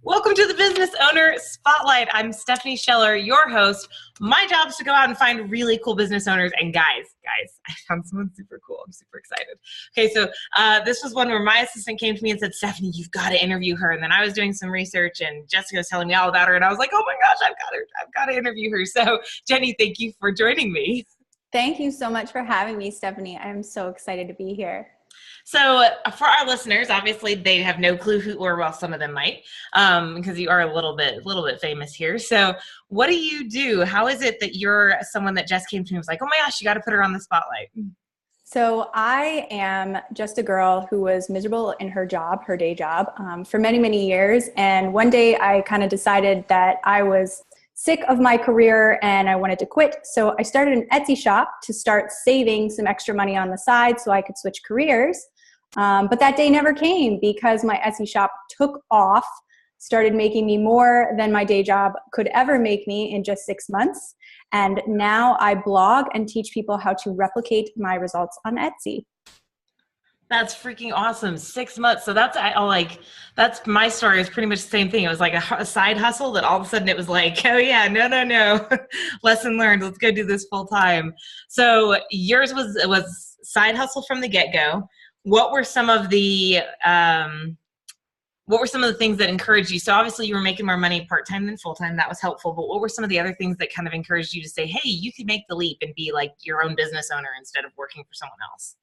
Welcome to the Business Owner Spotlight. I'm Stephanie Scheller, your host. My job is to go out and find really cool business owners. And guys, I found someone super cool. I'm super excited. Okay, so this was one where my assistant came to me and said, Stephanie, you've got to interview her. And then I was doing some research and Jessica was telling me all about her. And I was like, oh my gosh, I've got to interview her. So Jenny, thank you for joining me. Thank you so much for having me, Stephanie. I'm so excited to be here. So for our listeners, obviously they have no clue who, or well, some of them might, because you are a little bit famous here. So what do you do? How is it that you're someone that just came to me and was like, oh my gosh, you got to put her on the spotlight? So I am just a girl who was miserable in her job, her day job, for many, many years. And one day I kind of decided that I was sick of my career and I wanted to quit. So I started an Etsy shop to start saving some extra money on the side so I could switch careers. But that day never came because my Etsy shop took off, started making me more than my day job could ever make me in just 6 months. And now I blog and teach people how to replicate my results on Etsy. That's freaking awesome. 6 months. So that's my story. Is pretty much the same thing. It was like a side hustle that all of a sudden it was like, oh yeah, no. Lesson learned. Let's go do this full time. So yours was side hustle from the get-go. What were some of the things that encouraged you? So obviously you were making more money part-time than full-time. That was helpful. But what were some of the other things that kind of encouraged you to say, hey, you could make the leap and be like your own business owner instead of working for someone else?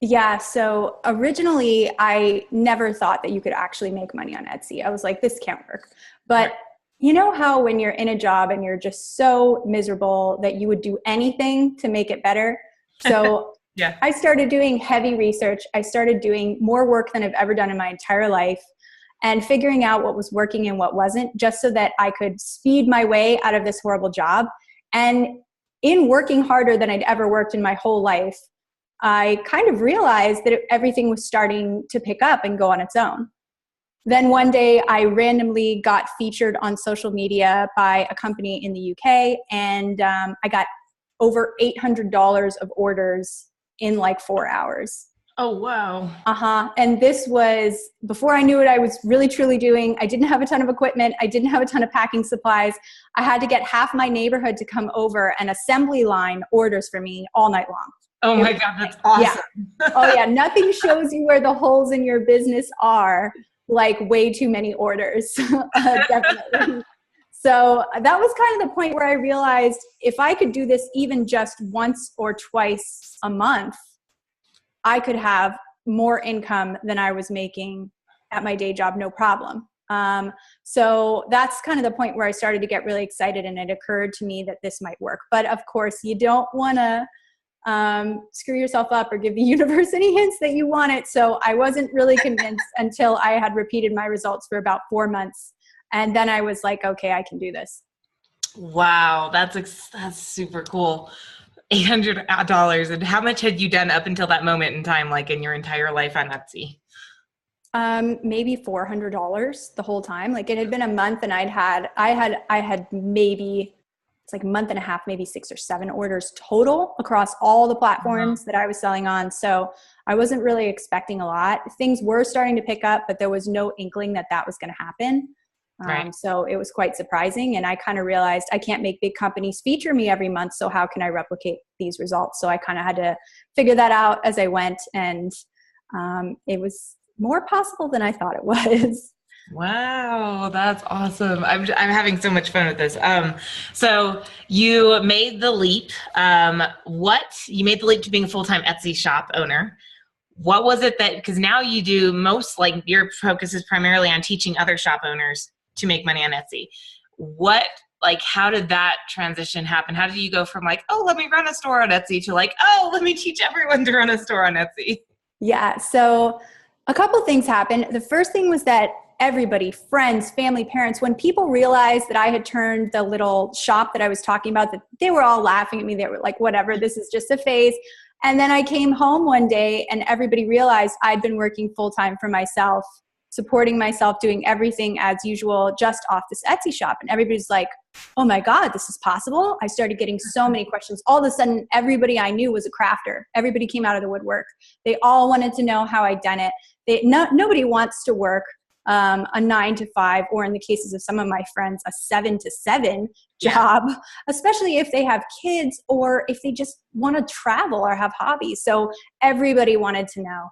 Yeah, so originally I never thought that you could actually make money on Etsy. I was like, this can't work. But you know how when you're in a job and you're just so miserable that you would do anything to make it better? So yeah. I started doing heavy research. I started doing more work than I've ever done in my entire life and figuring out what was working and what wasn't, just so that I could speed my way out of this horrible job. And in working harder than I'd ever worked in my whole life, I kind of realized that everything was starting to pick up and go on its own. Then one day I randomly got featured on social media by a company in the UK, and I got over $800 of orders in like 4 hours. Oh, wow. And this was before I knew what I was really truly doing. I didn't have a ton of equipment. I didn't have a ton of packing supplies. I had to get half my neighborhood to come over and assembly line orders for me all night long. Oh my God, that's awesome. Yeah. Oh yeah, nothing shows you where the holes in your business are like way too many orders, definitely. So that was kind of the point where I realized if I could do this even just once or twice a month, I could have more income than I was making at my day job, no problem. So that's kind of the point where I started to get really excited, and it occurred to me that this might work. But of course, you don't want to screw yourself up or give the universe any hints that you want it. So I wasn't really convinced until I had repeated my results for about 4 months. And then I was like, okay, I can do this. Wow. That's super cool. $800. And how much had you done up until that moment in time, like in your entire life on Etsy? Maybe $400 the whole time. Like it had been a month and I had maybe, it's like a month and a half, maybe 6 or 7 orders total across all the platforms that I was selling on. So I wasn't really expecting a lot. Things were starting to pick up, but there was no inkling that was going to happen. Right. So it was quite surprising. And I kind of realized I can't make big companies feature me every month. So how can I replicate these results? So I kind of had to figure that out as I went. And it was more possible than I thought it was. Wow, that's awesome. I'm having so much fun with this. So you made the leap. You made the leap to being a full-time Etsy shop owner. What was it because now you do your focus is primarily on teaching other shop owners to make money on Etsy. How did that transition happen? How did you go from let me run a store on Etsy to let me teach everyone to run a store on Etsy? Yeah. So a couple things happened. The first thing was that everybody, friends, family, parents, when people realized that I had turned the little shop that I was talking about, that they were all laughing at me. They were like, whatever, this is just a phase. And then I came home one day and everybody realized I'd been working full-time for myself, supporting myself, doing everything as usual, just off this Etsy shop. And everybody's like, oh my God, this is possible. I started getting so many questions. All of a sudden, everybody I knew was a crafter. Everybody came out of the woodwork. They all wanted to know how I'd done it. Nobody wants to work a 9 to 5, or in the cases of some of my friends, a 7 to 7 job, especially if they have kids or if they just want to travel or have hobbies. So everybody wanted to know.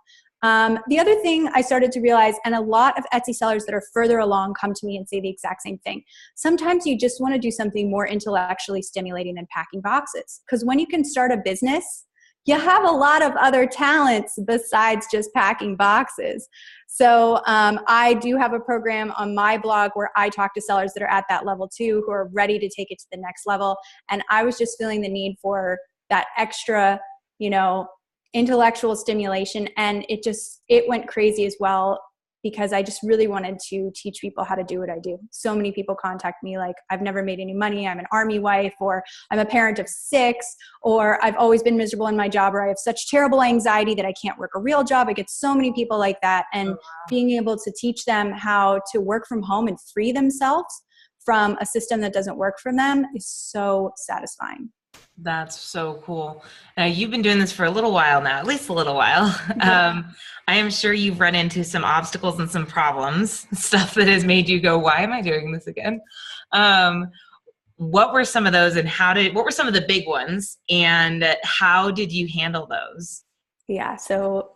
The other thing I started to realize, and a lot of Etsy sellers that are further along come to me and say the exact same thing. Sometimes you just want to do something more intellectually stimulating than packing boxes. Because when you can start a business, you have a lot of other talents besides just packing boxes. So I do have a program on my blog where I talk to sellers that are at that level too, who are ready to take it to the next level. And I was just feeling the need for that extra, intellectual stimulation. And it went crazy as well, because I just really wanted to teach people how to do what I do. So many people contact me like, I've never made any money, I'm an army wife, or I'm a parent of 6, or I've always been miserable in my job, or I have such terrible anxiety that I can't work a real job. I get so many people like that. And being able to teach them how to work from home and free themselves from a system that doesn't work for them is so satisfying. That's so cool. You've been doing this for a little while now, at least a little while. Yeah. I am sure you've run into some obstacles and some problems, stuff that has made you go, why am I doing this again? What were some of those, and what were some of the big ones, and how did you handle those? Yeah. So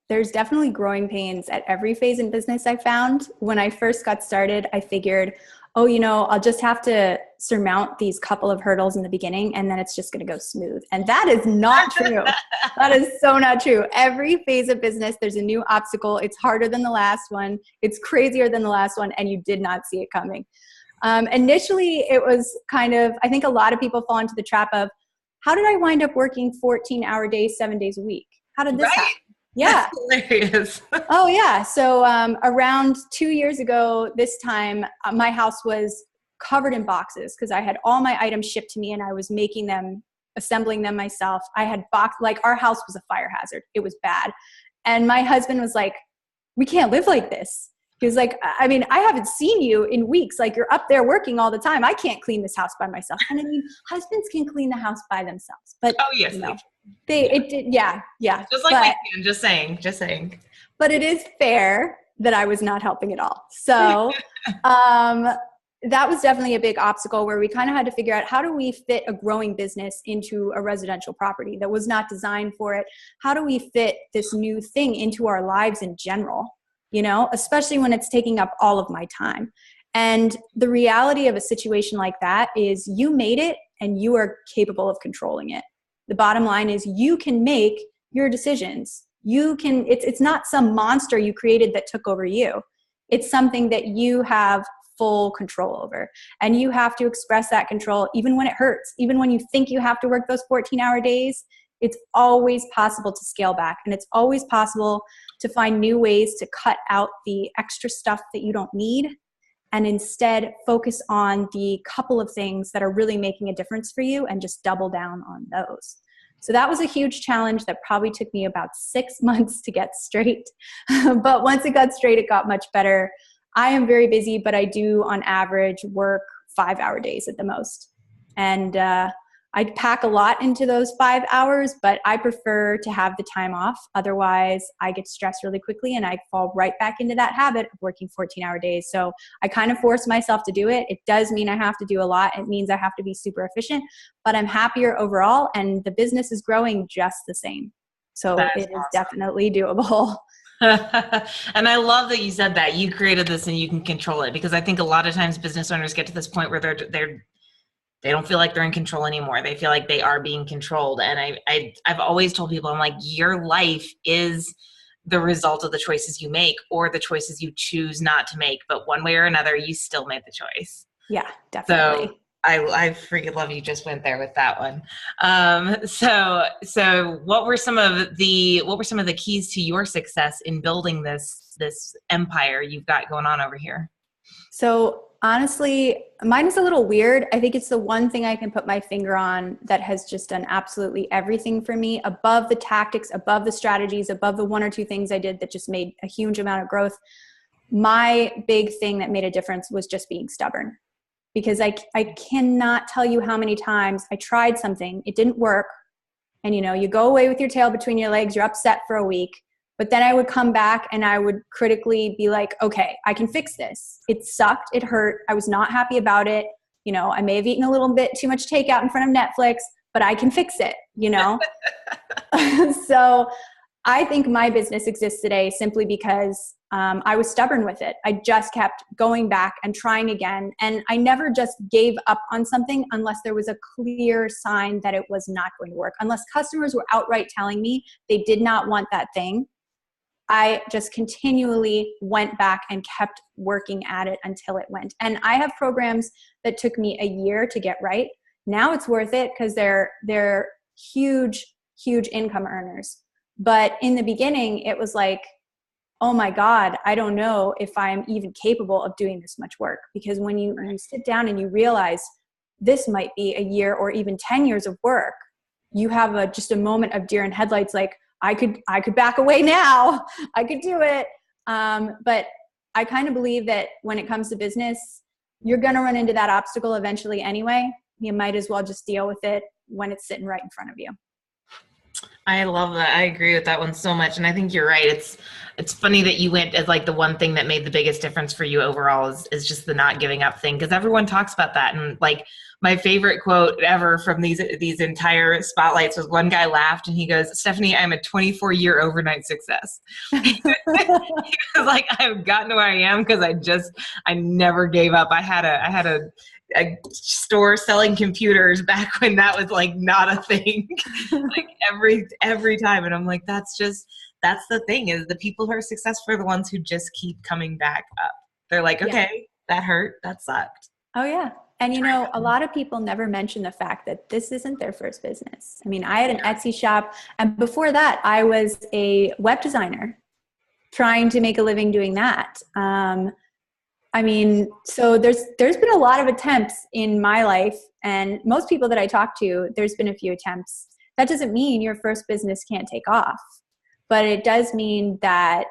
there's definitely growing pains at every phase in business. I found when I first got started, I figured, I'll just have to surmount these couple of hurdles in the beginning, and then it's just going to go smooth. And that is not true. That is so not true. Every phase of business, there's a new obstacle. It's harder than the last one. It's crazier than the last one, and you did not see it coming. Initially, it was kind of, I think a lot of people fall into the trap of, how did I wind up working 14-hour days, 7 days a week? How did this happen? Yeah. That's hilarious. Oh, yeah. So around 2 years ago, this time, my house was covered in boxes because I had all my items shipped to me and I was making them, assembling them myself. I had our house was a fire hazard. It was bad. And my husband was like, we can't live like this. He was like, I haven't seen you in weeks. Like, you're up there working all the time. I can't clean this house by myself. And husbands can clean the house by themselves. But yes, it did. Yeah. Just like we can, just saying. But it is fair that I was not helping at all. So that was definitely a big obstacle where we kind of had to figure out, how do we fit a growing business into a residential property that was not designed for it? How do we fit this new thing into our lives in general? Especially when it's taking up all of my time. And the reality of a situation like that is, you made it and you are capable of controlling it. The bottom line is, you can make your decisions. It's not some monster you created that took over you. It's something that you have full control over. And you have to express that control even when it hurts, even when you think you have to work those 14-hour days. It's always possible to scale back, and it's always possible to find new ways to cut out the extra stuff that you don't need, and instead focus on the couple of things that are really making a difference for you and just double down on those. So that was a huge challenge that probably took me about 6 months to get straight. But once it got straight, it got much better. I am very busy, but I do on average work 5-hour days at the most. And I pack a lot into those 5 hours, but I prefer to have the time off. Otherwise, I get stressed really quickly and I fall right back into that habit of working 14-hour days. So I kind of force myself to do it. It does mean I have to do a lot. It means I have to be super efficient, but I'm happier overall, and the business is growing just the same. So it is definitely doable. And I love that you said that you created this and you can control it, because I think a lot of times business owners get to this point where they don't feel like they're in control anymore. They feel like they are being controlled. And I've always told people, I'm like, your life is the result of the choices you make or the choices you choose not to make. But one way or another, you still made the choice. Yeah, definitely. So I freaking love you just went there with that one. So what were some of the keys to your success in building this empire you've got going on over here? So honestly, mine is a little weird. I think it's the one thing I can put my finger on that has just done absolutely everything for me, above the tactics, above the strategies, above the 1 or 2 things I did that just made a huge amount of growth. My big thing that made a difference was just being stubborn, because I cannot tell you how many times I tried something, it didn't work. And you go away with your tail between your legs, you're upset for a week. But then I would come back and I would critically be like, okay, I can fix this. It sucked. It hurt. I was not happy about it. You know, I may have eaten a little bit too much takeout in front of Netflix, but I can fix it, you know? So I think my business exists today simply because I was stubborn with it. I just kept going back and trying again. And I never just gave up on something unless there was a clear sign that it was not going to work. Unless customers were outright telling me they did not want that thing, I just continually went back and kept working at it until it went. And I have programs that took me a year to get right. Now it's worth it because they're huge, huge income earners. But in the beginning, it was like, oh my God, I don't know if I'm even capable of doing this much work. Because when you sit down and you realize this might be a year or even 10 years of work, you have just a moment of deer in headlights, like, I could back away now. I could do it. But I kind of believe that when it comes to business, you're going to run into that obstacle eventually anyway. You might as well just deal with it when it's sitting right in front of you. I love that. I agree with that one so much. And I think you're right. It's funny that you went as like the one thing that made the biggest difference for you overall is just the not giving up thing. Because everyone talks about that. And like my favorite quote ever from these entire spotlights was one guy laughed and he goes, "Stephanie, I'm a 24-year overnight success." He was like, I've gotten to where I am because I never gave up. I had a store selling computers back when that was like not a thing. Like every time. And I'm like, that's the thing, is the people who are successful are the ones who just keep coming back up. They're like, okay, that hurt. That sucked. Oh yeah. And you know, a lot of people never mention the fact that this isn't their first business. I mean, I had an Etsy shop, and before that I was a web designer trying to make a living doing that. I mean, so there's been a lot of attempts in my life, and most people that I talk to, there's been a few attempts. That doesn't mean your first business can't take off, but it does mean that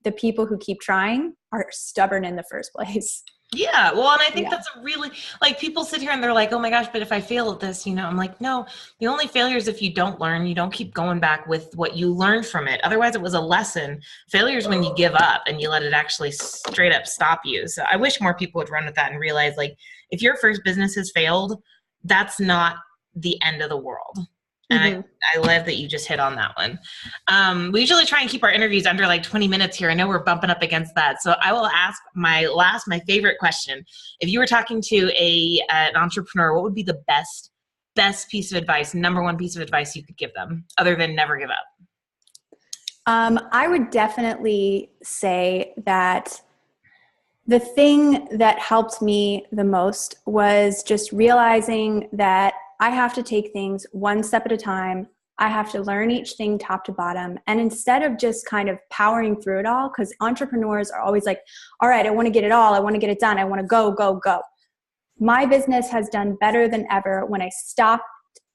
the people who keep trying are stubborn in the first place. Yeah. Well, and I think that's a really, like, people sit here and they're like, oh my gosh, but if I fail at this, you know, I'm like, no, the only failure is if you don't learn, you don't keep going back with what you learned from it. Otherwise it was a lesson. Failure is when you give up and you let it actually straight up stop you. So I wish more people would run with that and realize, like, if your first business has failed, that's not the end of the world. And I love that you just hit on that one. We usually try and keep our interviews under like 20 minutes here. I know we're bumping up against that. So I will ask my favorite question. If you were talking to an entrepreneur, what would be the best piece of advice, number one piece of advice you could give them, other than never give up? I would definitely say that the thing that helped me the most was just realizing that I have to take things one step at a time. I have to learn each thing top to bottom. And instead of just kind of powering through it all, because entrepreneurs are always like, all right, I want to get it all. I want to get it done. I want to go, go, go. My business has done better than ever when I stopped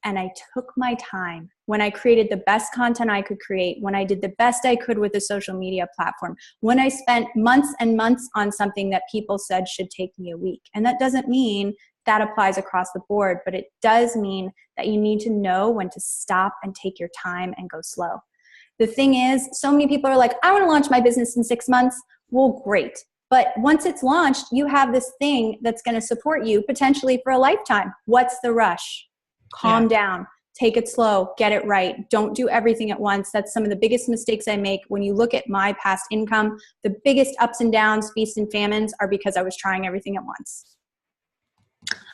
and I took my time, when I created the best content I could create, when I did the best I could with a social media platform, when I spent months and months on something that people said should take me a week. And that doesn't mean that applies across the board, but it does mean that you need to know when to stop and take your time and go slow. The thing is, so many people are like, I want to launch my business in 6 months. Well, great. But once it's launched, you have this thing that's going to support you potentially for a lifetime. What's the rush? Calm down. Take it slow. Get it right. Don't do everything at once. That's some of the biggest mistakes I make. When you look at my past income, the biggest ups and downs, feasts and famines, are because I was trying everything at once.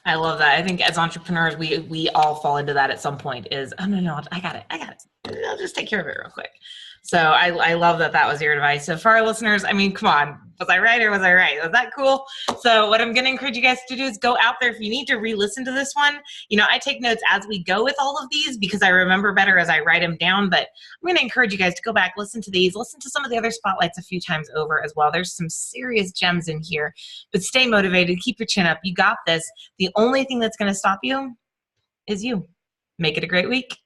I love that. I think as entrepreneurs, we all fall into that at some point, is, oh, no, I got it. I'll just take care of it real quick. So I love that was your advice. So for our listeners, I mean, come on, was I right or was I right? Was that cool? So what I'm going to encourage you guys to do is go out there. If you need to re-listen to this one, you know, I take notes as we go with all of these because I remember better as I write them down, but I'm going to encourage you guys to go back, listen to these, listen to some of the other spotlights a few times over as well. There's some serious gems in here, but stay motivated, keep your chin up. You got this. The only thing that's going to stop you is you. Make it a great week.